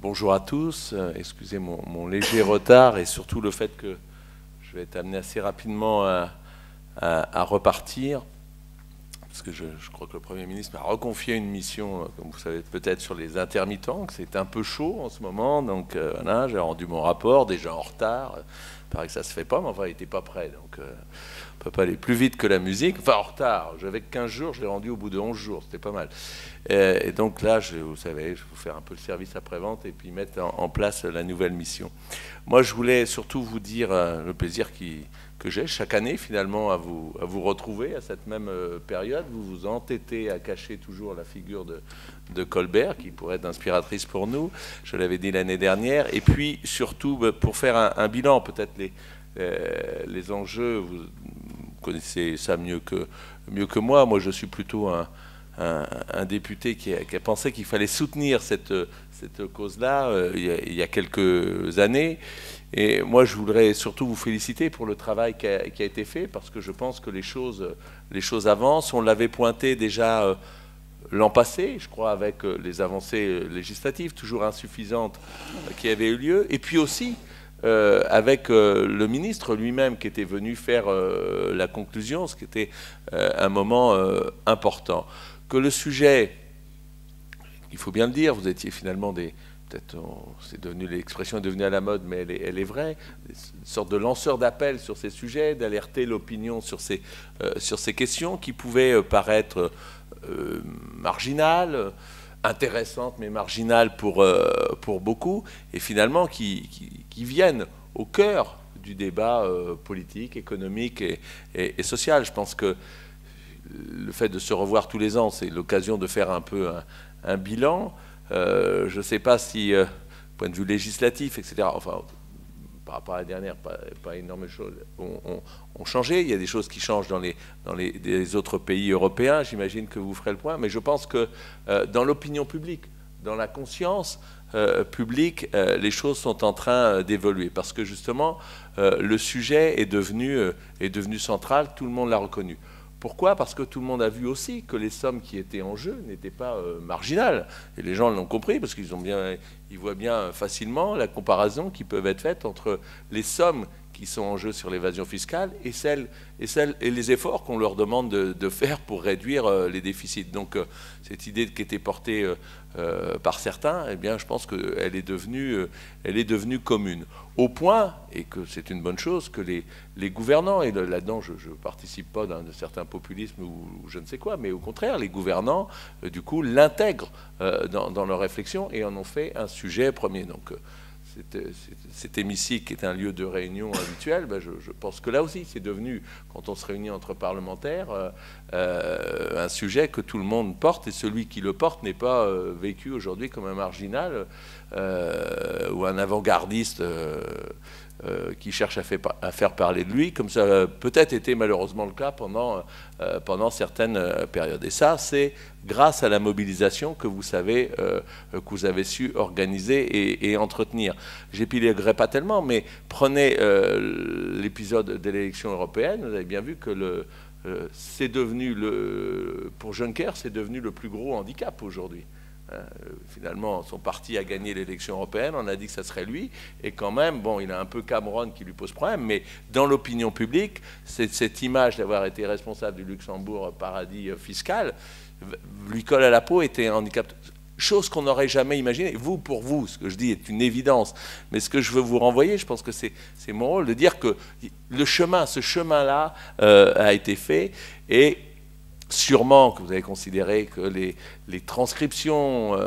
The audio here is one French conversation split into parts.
Bonjour à tous, excusez mon léger retard et surtout le fait que je vais être amené assez rapidement à repartir, parce que je crois que le Premier ministre m'a reconfié une mission, comme vous savez peut-être, sur les intermittents, que c'est un peu chaud en ce moment, donc voilà, j'ai rendu mon rapport, déjà en retard, il paraît que ça ne se fait pas, mais enfin il n'était pas prêt, donc on ne peut pas aller plus vite que la musique, enfin en retard, j'avais 15 jours, je l'ai rendu au bout de 11 jours, c'était pas mal. Et donc là, vous savez, je vais vous faire un peu le service après-vente et puis mettre en place la nouvelle mission. Moi, je voulais surtout vous dire le plaisir que j'ai chaque année finalement à vous retrouver à cette même période. Vous vous entêtez à cacher toujours la figure de Colbert, qui pourrait être inspiratrice pour nous. Je l'avais dit l'année dernière. Et puis surtout, pour faire un bilan, peut-être les enjeux, vous connaissez ça mieux que moi. Moi, je suis plutôt un député qui a pensé qu'il fallait soutenir cette cause-là il y a quelques années. Et moi, je voudrais surtout vous féliciter pour le travail qui a été fait, parce que je pense que les choses avancent. On l'avait pointé déjà l'an passé, je crois, avec les avancées législatives toujours insuffisantes qui avaient eu lieu. Et puis aussi avec le ministre lui-même qui était venu faire la conclusion, ce qui était un moment important. Que le sujet, il faut bien le dire, vous étiez finalement peut-être, c'est devenu, l'expression est devenue à la mode, mais elle est vraie, une sorte de lanceur d'appel sur ces sujets, d'alerter l'opinion sur ces questions qui pouvaient paraître marginales, intéressantes mais marginales pour beaucoup, et finalement qui viennent au cœur du débat politique, économique et social. Je pense que le fait de se revoir tous les ans, c'est l'occasion de faire un peu un bilan. Je ne sais pas si, point de vue législatif, etc., enfin, par rapport à la dernière, pas énormément de choses ont changé. Il y a des choses qui changent dans les autres pays européens. J'imagine que vous ferez le point. Mais je pense que dans l'opinion publique, dans la conscience publique, les choses sont en train d'évoluer. Parce que justement, le sujet est devenu central. Tout le monde l'a reconnu. Pourquoi? Parce que tout le monde a vu aussi que les sommes qui étaient en jeu n'étaient pas marginales. Et les gens l'ont compris, parce qu'ils voient bien facilement la comparaison qui peut être faite entre les sommes qui sont en jeu sur l'évasion fiscale et les efforts qu'on leur demande de faire pour réduire les déficits. Donc cette idée qui était portée par certains, eh bien, je pense qu'elle est devenue commune. Au point, et que c'est une bonne chose, que les gouvernants, et là-dedans je ne participe pas d'un certain populisme ou je ne sais quoi, mais au contraire, les gouvernants, du coup, l'intègrent dans leur réflexion et en ont fait un sujet premier. Donc cet hémicycle qui est un lieu de réunion habituel, ben je pense que là aussi c'est devenu, quand on se réunit entre parlementaires, un sujet que tout le monde porte, et celui qui le porte n'est pas vécu aujourd'hui comme un marginal ou un avant-gardiste qui cherche à faire parler de lui, comme ça a peut-être été malheureusement le cas pendant certaines périodes. Et ça, c'est grâce à la mobilisation que vous avez su organiser et entretenir. J'épiloguerai pas tellement, mais prenez l'épisode de l'élection européenne, vous avez bien vu que c'est devenu, pour Juncker, c'est devenu le plus gros handicap aujourd'hui. Finalement, son parti a gagné l'élection européenne, on a dit que ça serait lui, et quand même, bon, il a un peu Cameron qui lui pose problème, mais dans l'opinion publique, cette image d'avoir été responsable du Luxembourg, paradis fiscal, lui colle à la peau, était un handicap. Chose qu'on n'aurait jamais imaginé. Pour vous, ce que je dis est une évidence, mais ce que je veux vous renvoyer, je pense que c'est mon rôle de dire que ce chemin-là a été fait, et sûrement que vous avez considéré que les transcriptions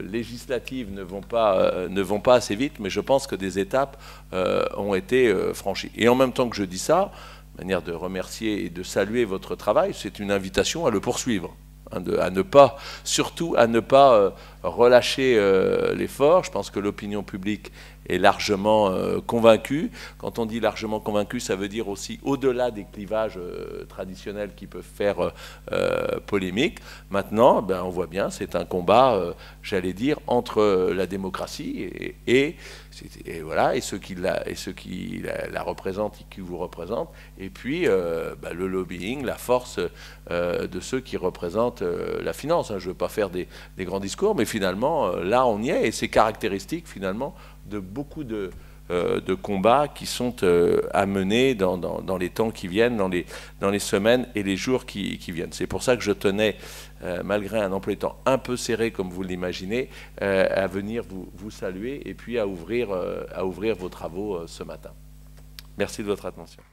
législatives ne vont pas assez vite, mais je pense que des étapes ont été franchies. Et en même temps que je dis ça, manière de remercier et de saluer votre travail, c'est une invitation à le poursuivre. Surtout à ne pas relâcher l'effort. Je pense que l'opinion publique est largement convaincue. Quand on dit largement convaincue, ça veut dire aussi au-delà des clivages traditionnels qui peuvent faire polémique. Maintenant, ben, on voit bien, c'est un combat, j'allais dire, entre la démocratie et ceux qui la représentent et qui vous représentent, et puis le lobbying, la force de ceux qui représentent la finance. Je ne veux pas faire des grands discours, mais finalement, finalement, là, on y est. Et c'est caractéristique, finalement, de beaucoup de combats qui sont à mener dans les temps qui viennent, dans les semaines et les jours qui viennent. C'est pour ça que je tenais, malgré un emploi du temps un peu serré, comme vous l'imaginez, à venir vous saluer et puis à ouvrir vos travaux ce matin. Merci de votre attention.